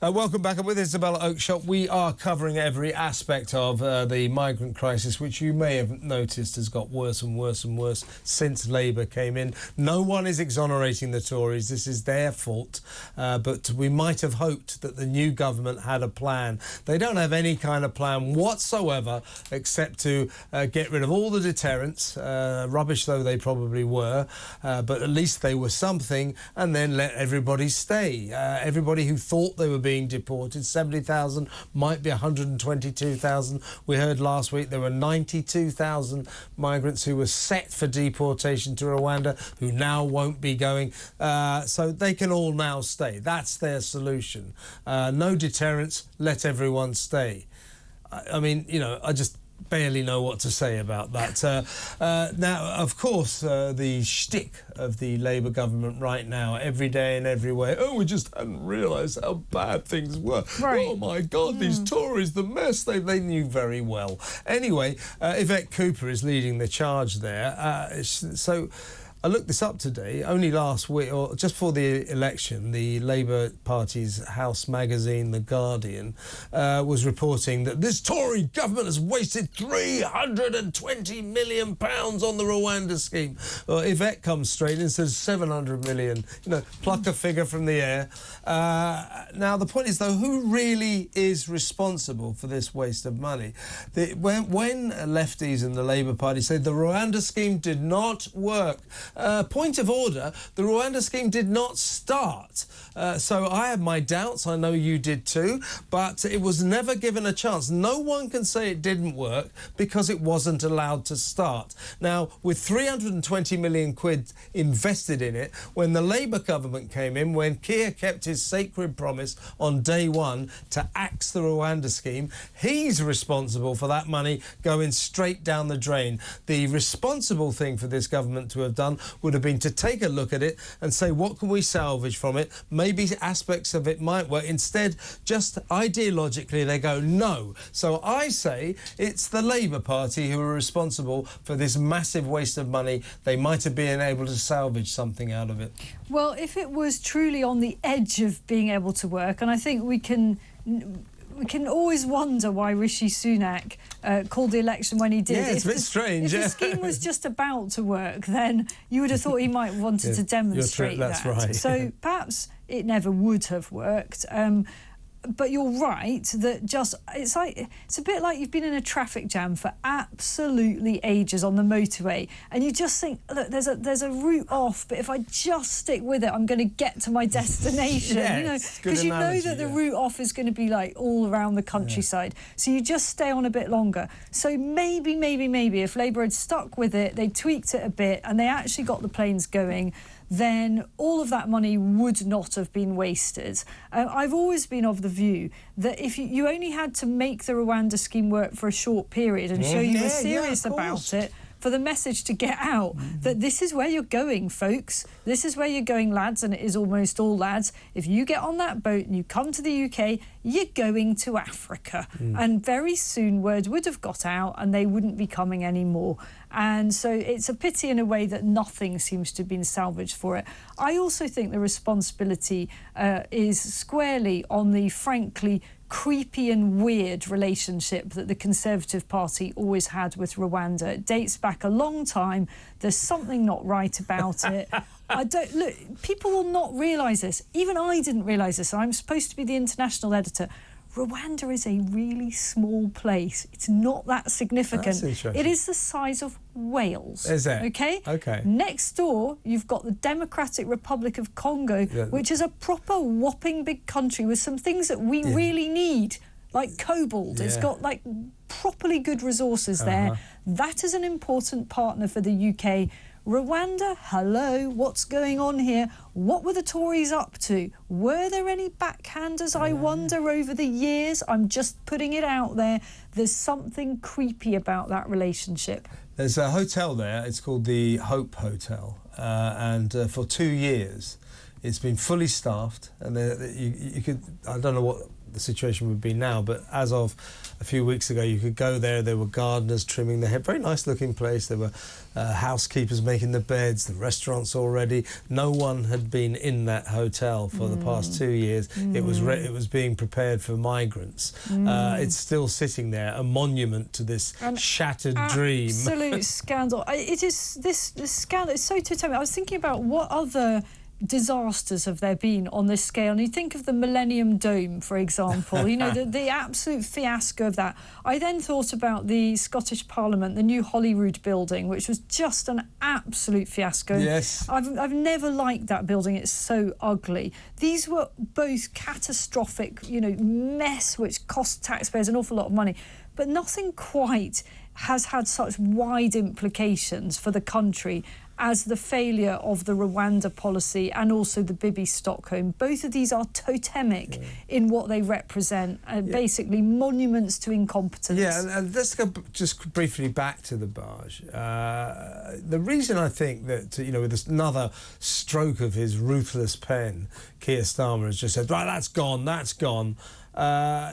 Welcome back. I'm with Isabella Oakeshott. We are covering every aspect of the migrant crisis, which you may have noticed has got worse and worse and worse since Labour came in. No one is exonerating the Tories. This is their fault. But we might have hoped that the new government had a plan. They don't have any kind of plan whatsoever except to get rid of all the deterrents, rubbish though they probably were, but at least they were something, and then let everybody stay. Everybody who thought they were being deported, 70,000, might be 122,000. We heard last week there were 92,000 migrants who were set for deportation to Rwanda who now won't be going. So they can all now stay. That's their solution. No deterrence, let everyone stay. I mean, you know, I just barely know what to say about that. Now, of course, the shtick of the Labour government right now, every day and everywhere, oh, we just hadn't realised how bad things were. Right. Oh, my God, these Tories, the mess they knew very well. Anyway, Yvette Cooper is leading the charge there. So I looked this up today. Only last week, or just before the election, the Labour Party's house magazine, The Guardian, was reporting that this Tory government has wasted £320 million on the Rwanda scheme. Well, Yvette comes straight in and says 700 million. You know, pluck a figure from the air. Now, the point is, though, who really is responsible for this waste of money? When lefties and the Labour Party say the Rwanda scheme did not work, point of order, the Rwanda scheme did not start. So I have my doubts, I know you did too, but it was never given a chance. No one can say it didn't work because it wasn't allowed to start. Now, with 320 million quid invested in it, when the Labour government came in, when Keir kept his sacred promise on day one to axe the Rwanda scheme, he's responsible for that money going straight down the drain. The responsible thing for this government to have done would have been to take a look at it and say, what can we salvage from it? Maybe aspects of it might work. Instead, just ideologically, they go, no. So I say it's the Labour Party who are responsible for this massive waste of money. They might have been able to salvage something out of it. Well, if it was truly on the edge of being able to work, and I think we can always wonder why Rishi Sunak called the election when he did. Yeah, it's a bit strange. If the scheme was just about to work, then you would have thought he might have wanted to demonstrate that's that. Right. So perhaps it never would have worked. But you're right that it's a bit like you've been in a traffic jam for absolutely ages on the motorway, and you just think, look, there's a route off, but if I just stick with it, I'm going to get to my destination. Yeah, you know, because you know that the route off is going to be like all around the countryside. So you just stay on a bit longer. So maybe if Labour had stuck with it, they tweaked it a bit, and they actually got the planes going, then all of that money would not have been wasted. I've always been of the view that if you only had to make the Rwanda scheme work for a short period and show you were serious about it, for the message to get out that this is where you're going, folks. This is where you're going, lads, and it is almost all lads. If you get on that boat and you come to the UK, you're going to Africa. And very soon word would have got out and they wouldn't be coming anymore. And so it's a pity in a way that nothing seems to have been salvaged for it. I also think the responsibility is squarely on the frankly creepy and weird relationship that the Conservative Party always had with Rwanda. It dates back a long time. There's something not right about it. People will not realise this. Even I didn't realise this. I'm supposed to be the international editor. Rwanda is a really small place. It's not that significant. That's interesting. It is the size of Wales. Is it? Okay? Okay. Next door, you've got the Democratic Republic of Congo, which is a proper whopping big country with some things that we really need, like cobalt. It's got, like, properly good resources there. That is an important partner for the UK. Rwanda, hello, what's going on here? What were the Tories up to? Were there any backhanders, I wonder, over the years? I'm just putting it out there. There's something creepy about that relationship. There's a hotel there, it's called the Hope Hotel, and for 2 years it's been fully staffed, and you could, I don't know what the situation would be now, but as of a few weeks ago, you could go there. There were gardeners trimming their hair. Very nice looking place. There were housekeepers making the beds, the restaurants already. No one had been in that hotel for the past 2 years. It was being prepared for migrants. It's still sitting there, a monument to this shattered dream. Absolute scandal. It is this scandal. It's so totemic. I was thinking about what other disasters have there been on this scale, and you think of the Millennium Dome, for example, you know, the absolute fiasco of that. I then thought about the Scottish Parliament, the new Holyrood building, which was just an absolute fiasco. Yes. I've never liked that building. It's so ugly. These were both catastrophic, you know, mess which cost taxpayers an awful lot of money, but nothing quite has had such wide implications for the country as the failure of the Rwanda policy and also the Bibi Stockholm. Both of these are totemic in what they represent, basically monuments to incompetence. Yeah, and let's go just briefly back to the barge. The reason I think that, you know, with this another stroke of his ruthless pen, Keir Starmer has just said, right, that's gone,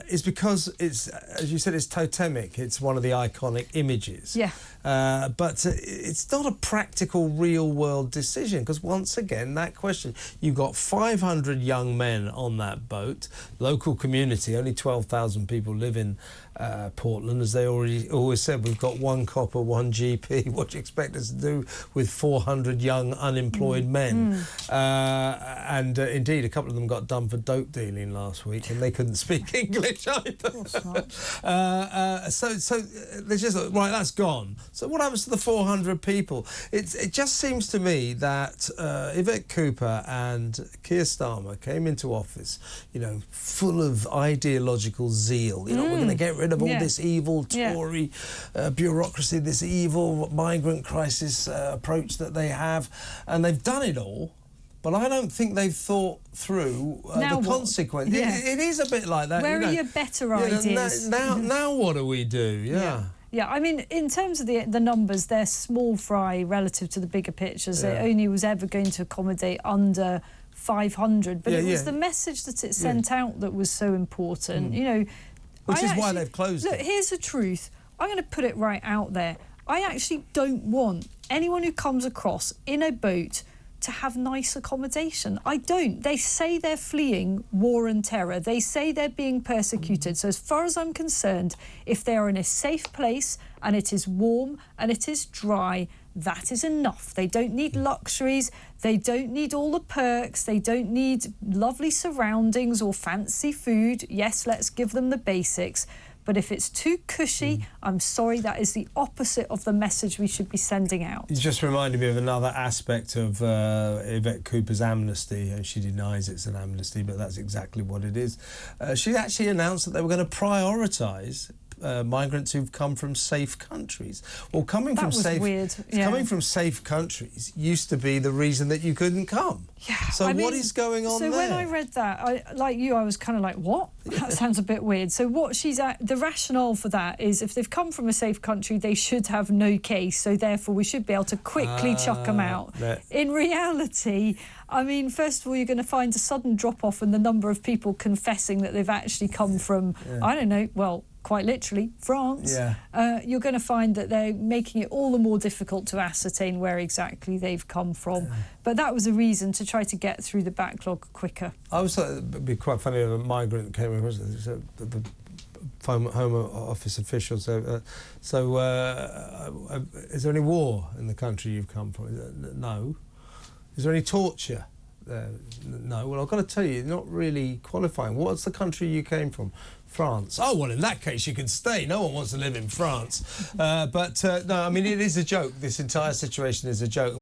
is because it's, as you said, it's totemic. It's one of the iconic images. Yeah. But it's not a practical, real-world decision, because once again, that question, you've got 500 young men on that boat, local community, only 12,000 people live in Portland, as they always said, we've got one copper, one GP. What do you expect us to do with 400 young unemployed men? And indeed, a couple of them got done for dope dealing last week, and they couldn't speak English either. So they just thought, right, that's gone. So what happens to the 400 people? It just seems to me that Yvette Cooper and Keir Starmer came into office, you know, full of ideological zeal. You know, we're going to get rid of all this evil Tory bureaucracy, this evil migrant crisis approach that they have, and they've done it all. But I don't think they've thought through the consequence. Yeah. It is a bit like that. Where are your better ideas? Now what do we do? Yeah, I mean, in terms of the numbers, they're small fry relative to the bigger pictures. It only was ever going to accommodate under 500, but it was the message that it sent out that was so important. You know, which is why they've closed look, it. Here's the truth. I'm going to put it right out there. I actually don't want anyone who comes across in a boat to have nice accommodation. I don't. They say they're fleeing war and terror. They say they're being persecuted. So as far as I'm concerned, if they are in a safe place and it is warm and it is dry, that is enough. They don't need luxuries. They don't need all the perks. They don't need lovely surroundings or fancy food. Yes, let's give them the basics. But if it's too cushy, I'm sorry, that is the opposite of the message we should be sending out. You just reminded me of another aspect of Yvette Cooper's amnesty, and she denies it's an amnesty, but that's exactly what it is. She actually announced that they were going to prioritise migrants who've come from safe countries. Well, coming from safe countries used to be the reason that you couldn't come. Yeah. So what is going on there? So when I read that, like you, I was kind of like, what? That sounds a bit weird. So what the rationale for that is, if they've come from a safe country, they should have no case. So therefore, we should be able to quickly chuck them out. In reality, I mean, first of all, you're going to find a sudden drop-off in the number of people confessing that they've actually come from, I don't know, well, quite literally, France. You're going to find that they're making it all the more difficult to ascertain where exactly they've come from. But that was a reason to try to get through the backlog quicker. I was it'd be quite funny if a migrant came across the Home Office officials. So is there any war in the country you've come from? No. Is there any torture? No. Well, I've got to tell you, you're not really qualifying. What's the country you came from? France. Oh, well, in that case, you can stay. No one wants to live in France. But no, I mean, it is a joke. This entire situation is a joke.